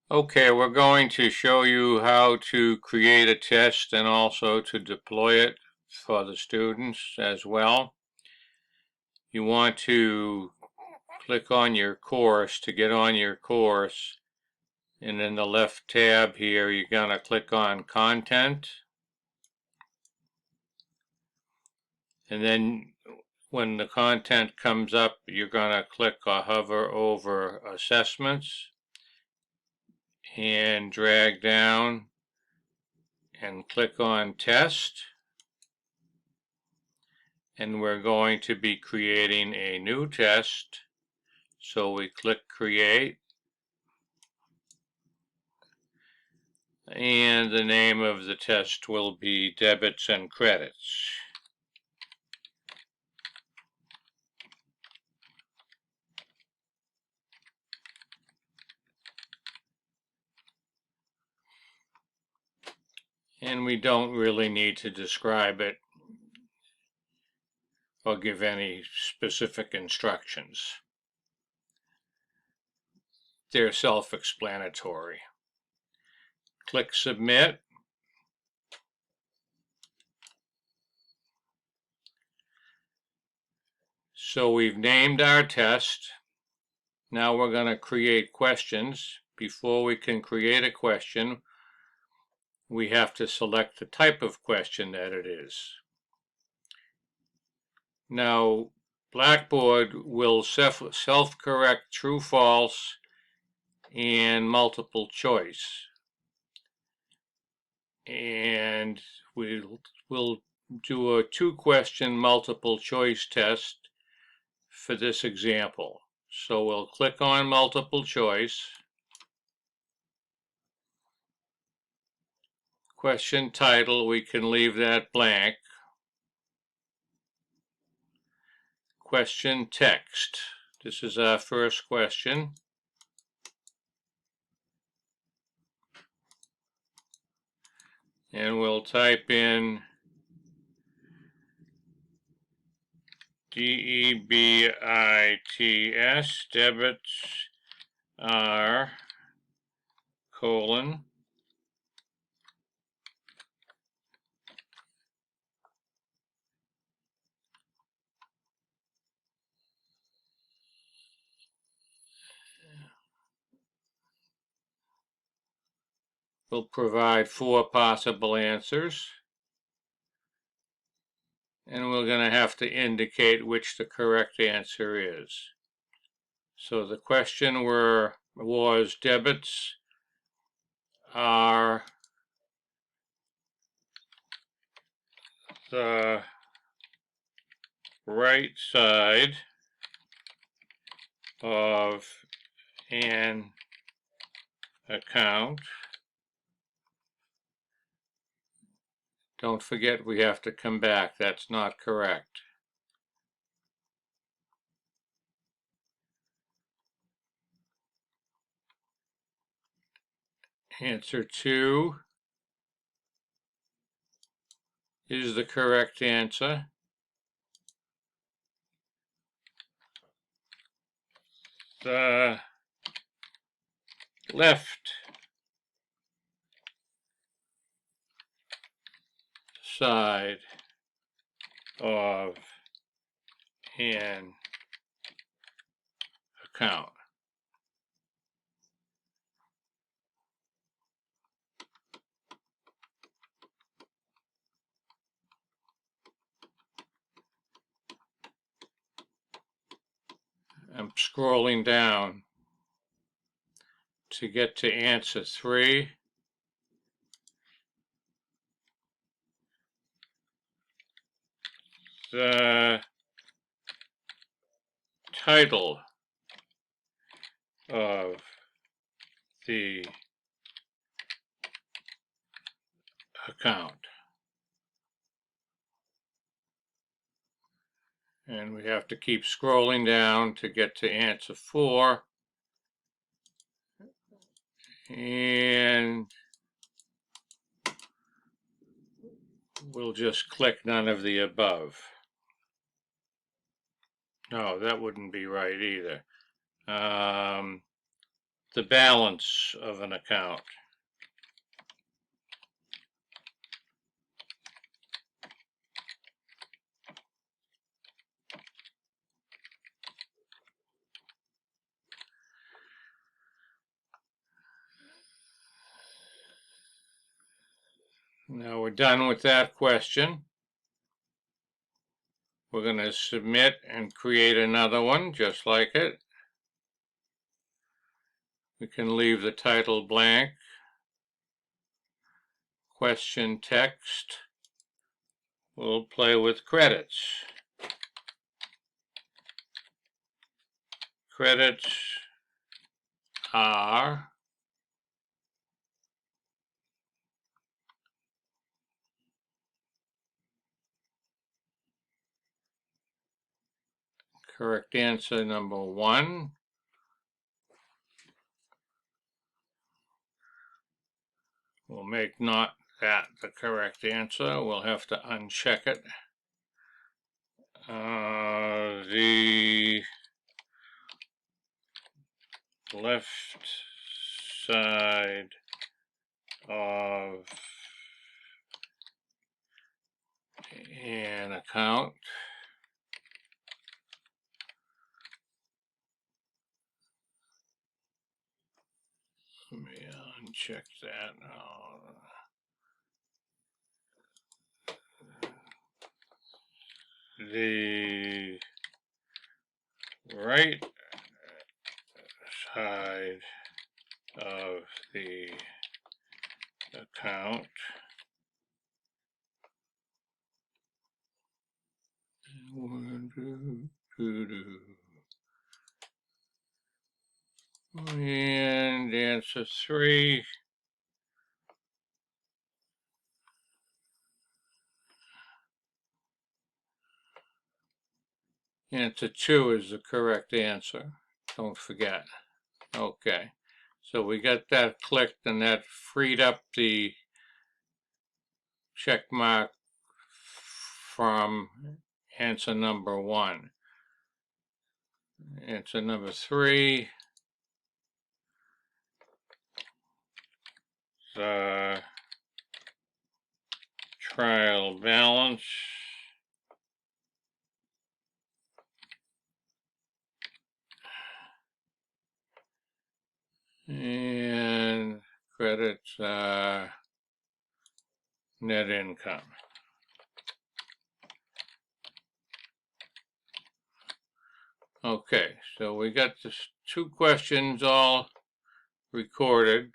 Okay, we're going to show you how to create a test and also to deploy it for the students as well. You want to click on your course to get on your course, and in the left tab here you're going to click on Content, and then when the content comes up you're going to click or hover over Assessments and drag down and click on Test. And we're going to be creating a new test. So we click Create, and the name of the test will be Debits and Credits. And we don't really need to describe it or give any specific instructions. They're self-explanatory. Click Submit. So we've named our test. Now we're going to create questions. Before we can create a question, we have to select the type of question that it is. Now, Blackboard will self-correct true, false, and multiple choice. And we'll do a 2-question multiple choice test for this example. So we'll click on multiple choice. Question title, we can leave that blank. Question text. This is our first question. And we'll type in DEBITS, debits are, colon, will provide 4 possible answers, and we're going to have to indicate which the correct answer is. So the question was debits are the right side of an account. Don't forget we have to come back. That's not correct. Answer 2 is the correct answer. The left side of an account. I'm scrolling down to get to answer 3. The title of the account. And we have to keep scrolling down to get to answer 4. And we'll just click none of the above. No, that wouldn't be right either. The the balance of an account. Now we're done with that question. We're going to submit and create another one just like it. We can leave the title blank. Question text. We'll play with credits. Credits are correct answer number 1. We'll make not that the correct answer. We'll have to uncheck it. The left side of an account let me uncheck that. The right side of the account and answer 3. Answer 2 is the correct answer. Don't forget. Okay. So we got that clicked and that freed up the check mark from answer number 1. Answer number 3. The trial balance and credits net income. Okay, so we got the 2 questions all recorded.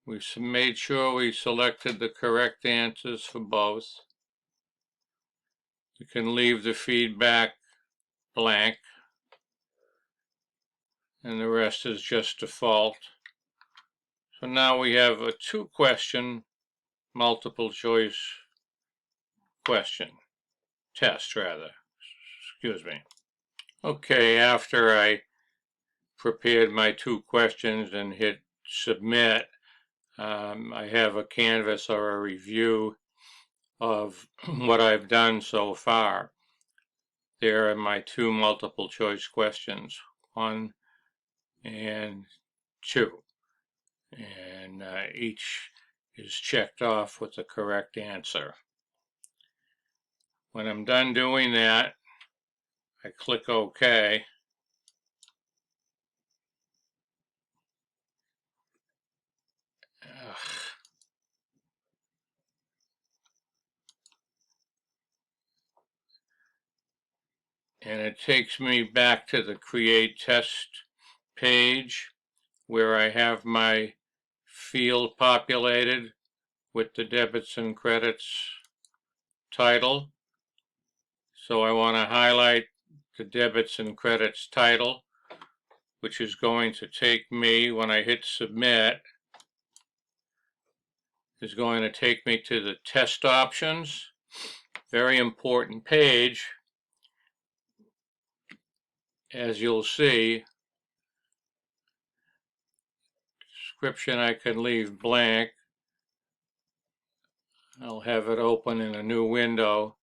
We made sure we selected the correct answers for both. You can leave the feedback blank, and the rest is just default. So now we have a 2-question multiple choice question, test rather, excuse me. Okay, after I prepared my 2 questions and hit submit, I have a canvas or a review of what I've done so far. There are my 2 multiple choice questions, 1 and 2, and each is checked off with the correct answer. When I'm done doing that, I click OK. And it takes me back to the Create Test page where I have my field populated with the debits and credits title. So I want to highlight the debits and credits title, which is going to take me, when I hit submit, is going to take me to the test options. Very important page. As you'll see, description I can leave blank. I'll have it open in a new window.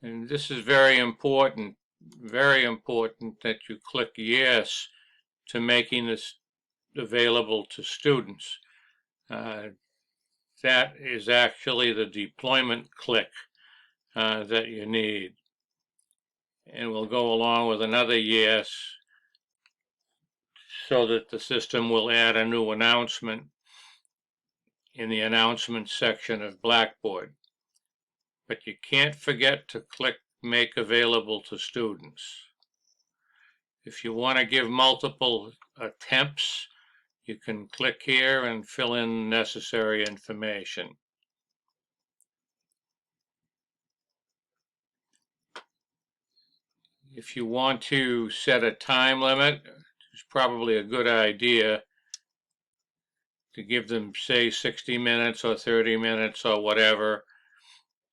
And this is very important that you click yes to making this available to students. That is actually the deployment click that you need. And we'll go along with another yes, so that the system will add a new announcement in the announcement section of Blackboard. But you can't forget to click Make Available to Students. If you want to give multiple attempts, you can click here and fill in necessary information. If you want to set a time limit, it's probably a good idea to give them, say, 60 minutes or 30 minutes or whatever,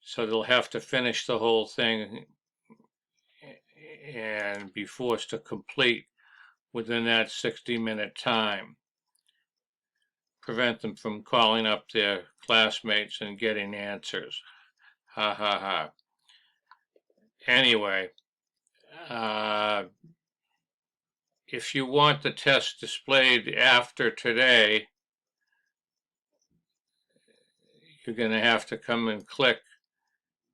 so they'll have to finish the whole thing and be forced to complete within that 60-minute time. Prevent them from calling up their classmates and getting answers. Ha ha ha. Anyway, if you want the test displayed after today, you're going to have to come and click,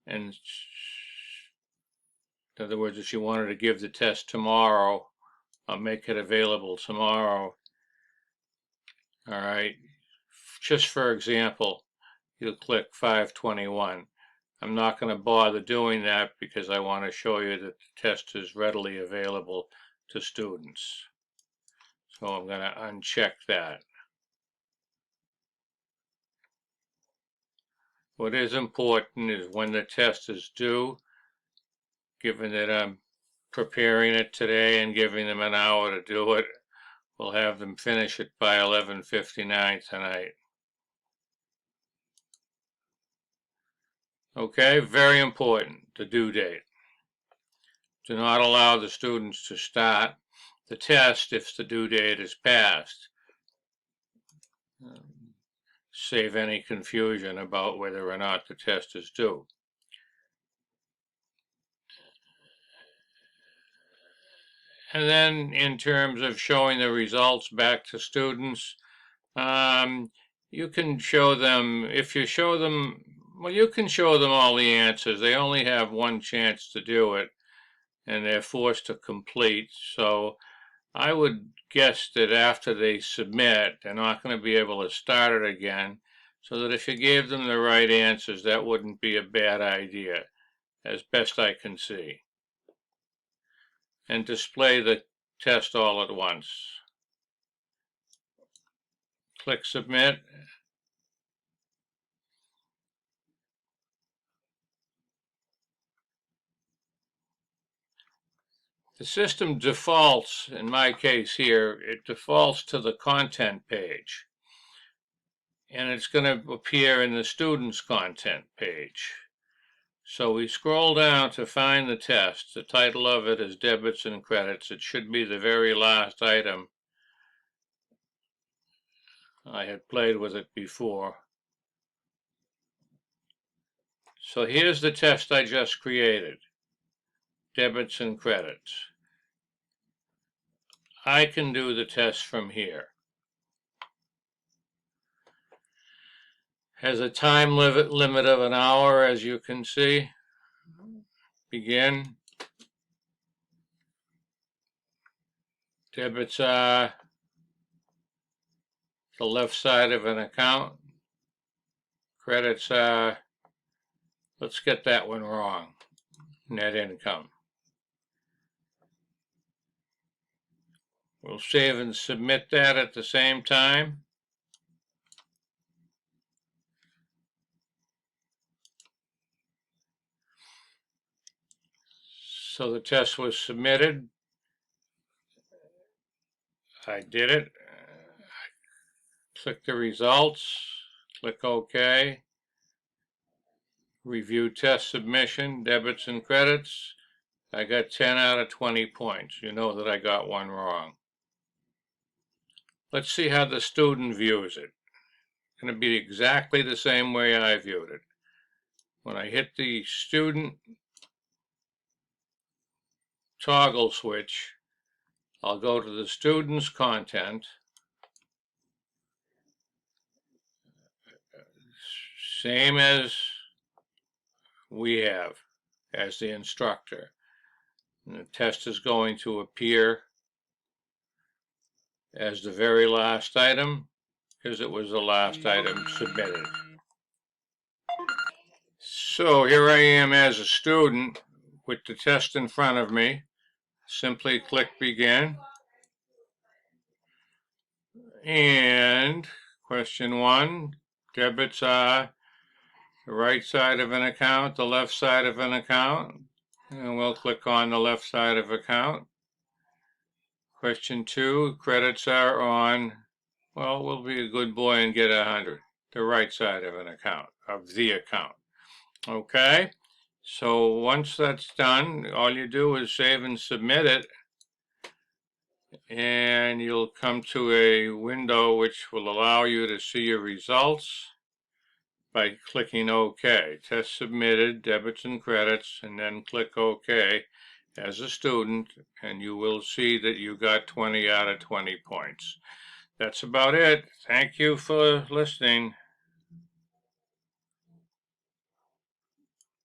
and in other words, if you wanted to give the test tomorrow, I'll make it available tomorrow. All right, just for example, you'll click 521. I'm not going to bother doing that because I want to show you that the test is readily available to students. So I'm going to uncheck that. What is important is when the test is due, given that I'm preparing it today and giving them an hour to do it, we'll have them finish it by 11:59 tonight. Okay, very important, the due date. Do not allow the students to start the test if the due date is passed. Save any confusion about whether or not the test is due. And then in terms of showing the results back to students, you can show them, if you show them, well, you can show them all the answers. They only have one chance to do it, and they're forced to complete. So I would guess that after they submit, they're not going to be able to start it again, so that if you gave them the right answers, that wouldn't be a bad idea, as best I can see. And display the test all at once. Click Submit. The system defaults, in my case here, it defaults to the content page. And it's going to appear in the student's content page. So we scroll down to find the test. The title of it is Debits and Credits. It should be the very last item. I had played with it before. So here's the test I just created. Debits and credits. I can do the test from here. Has a time limit of an hour, as you can see. Begin. Debits are the left side of an account. Credits are, let's get that one wrong, net income. We'll save and submit that at the same time. So the test was submitted. I did it. Click the results. Click OK. Review test submission, debits and credits. I got 10 out of 20 points. You know that I got one wrong. Let's see how the student views it. It's going to be exactly the same way I viewed it. When I hit the student toggle switch, I'll go to the student's content. same as we have as the instructor. And the test is going to appear as the very last item because it was the last item submitted. So here I am as a student with the test in front of me. Simply click begin. And question 1, debits are the right side of an account, the left side of an account. And we'll click on the left side of account. Question 2, credits are on, well, we'll be a good boy and get 100. The right side of an account, of the account. Okay, so once that's done, all you do is save and submit it. And you'll come to a window which will allow you to see your results by clicking OK. Test submitted, debits and credits, and then click OK as a student, and you will see that you got 20 out of 20 points. That's about it. Thank you for listening.